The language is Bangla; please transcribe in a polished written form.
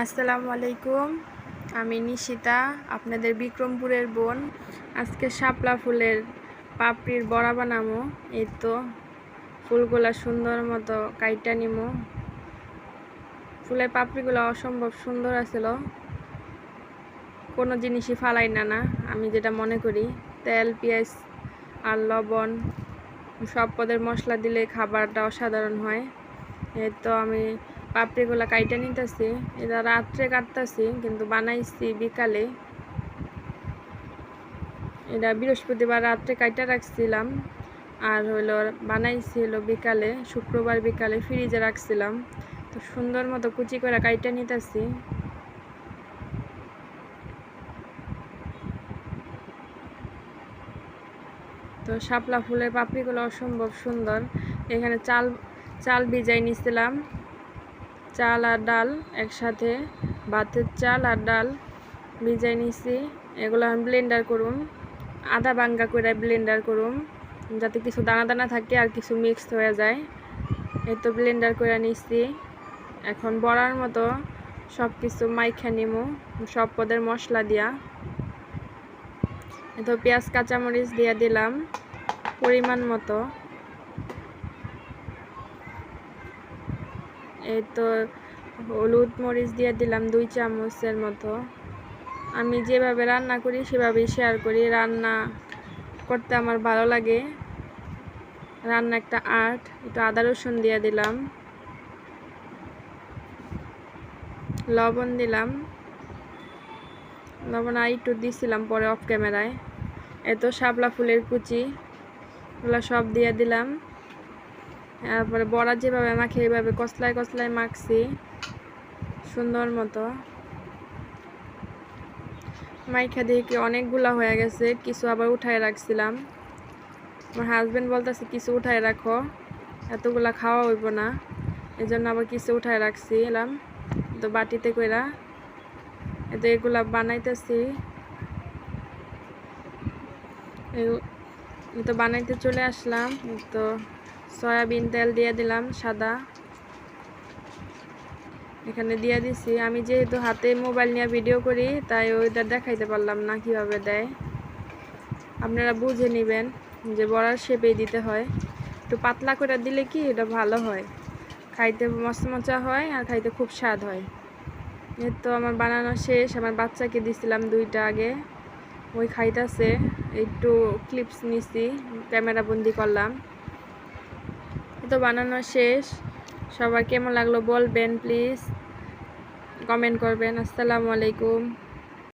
আসসালামু আলাইকুম। আমি নিশিতা, আপনাদের বিক্রমপুরের বোন। আজকে শাপলা ফুলের পাপড়ির বড়া বানামো। এই তো ফুলগুলা সুন্দর মতো কাইটা নিমো। ফুলের পাপড়িগুলো অসম্ভব সুন্দর আছিল, কোনো জিনিসই ফালাই না আমি যেটা মনে করি। তেল, পেঁয়াজ আর লবণ সব পদের মশলা দিলে খাবারটা অসাধারণ হয়। এই তো আমি পাপড়িগুলা কাইটা নিতেছি। এটা রাত্রে কাটতেছি, কিন্তু বানাইছি বিকালে। এটা বৃহস্পতিবার রাত্রে কাইটা রাখছিলাম, আর বানাইছি বিকালে, শুক্রবার বিকালে ফ্রিজে রাখছিলাম। তো সুন্দর মতো কুচি করে কাইটা নিতেছি। তো শাপলা ফুলের পাপড়িগুলো অসম্ভব সুন্দর। এখানে চাল ভিজাই নিছিলাম, চাল আর ডাল একসাথে, ভাতের চাল আর ডাল ভিজাই নিছি। এগুলো আমি ব্লেন্ডার করুম, আধা ভাঙ্গা করে ব্লেন্ডার করুম, যাতে কিছু দানা দানা থাকে আর কিছু মিক্সড হয়ে যায়। এই তো ব্লেন্ডার করে নিছি। এখন বড়ার মতো সব কিছু মাইখা নিমু, সব পদের মশলা দিয়া। এই তো পেঁয়াজ কাঁচামরিচ দিয়ে দিলাম পরিমাণ মতো। এই তো হলুদ মরিচ দিয়ে দিলাম 2 চামচের মতো। আমি যেভাবে রান্না করি সেভাবেই শেয়ার করি। রান্না করতে আমার ভালো লাগে, রান্না একটা আর্ট। একটু আদা রসুন দিয়ে দিলাম, লবণ দিলাম, লবণ আর একটু দিছিলাম পরে অফ ক্যামেরায়। এত শাপলা ফুলের কুচি ওগুলো সব দিয়ে দিলাম। তারপরে বড়া যেভাবে মাখি এইভাবে কসলায় কসলায় মাখছি সুন্দর মতো। মাইখা দেখি অনেকগুলা হয়ে গেছে, কিছু আবার উঠায় রাখছিলাম। আমার হাজব্যান্ড বলতেছে কিছু উঠায় রাখো, এতগুলা খাওয়া হইব না, এই জন্য আবার কিছু উঠায় রাখছিলাম। তো বাটিতে কইরা এতো এগুলা বানাইতেছি। তো বানাইতে চলে আসলাম। তো সয়াবিন তেল দিয়ে দিলাম সাদা, এখানে দিয়ে দিছি। আমি যেহেতু হাতে মোবাইল নিয়ে ভিডিও করি, তাই ওইটা দেখাইতে পারলাম না কিভাবে দেয়। আপনারা বুঝে নেবেন যে বড়ার শেপেই দিতে হয়। একটু পাতলা করে দিলে কি এটা ভালো হয়, খাইতে মচমচা হয় আর খাইতে খুব স্বাদ হয়। এই তো আমার বানানো শেষ। আমার বাচ্চাকে দিছিলাম 2টা আগে, ওই খাইতেছে। একটু ক্লিপস নিছি, ক্যামেরা বন্দি করলাম। তো বানানো শেষ। সবার কেমন লাগলো বলবেন প্লিজ, কমেন্ট করবেন। আসসালামু আলাইকুম।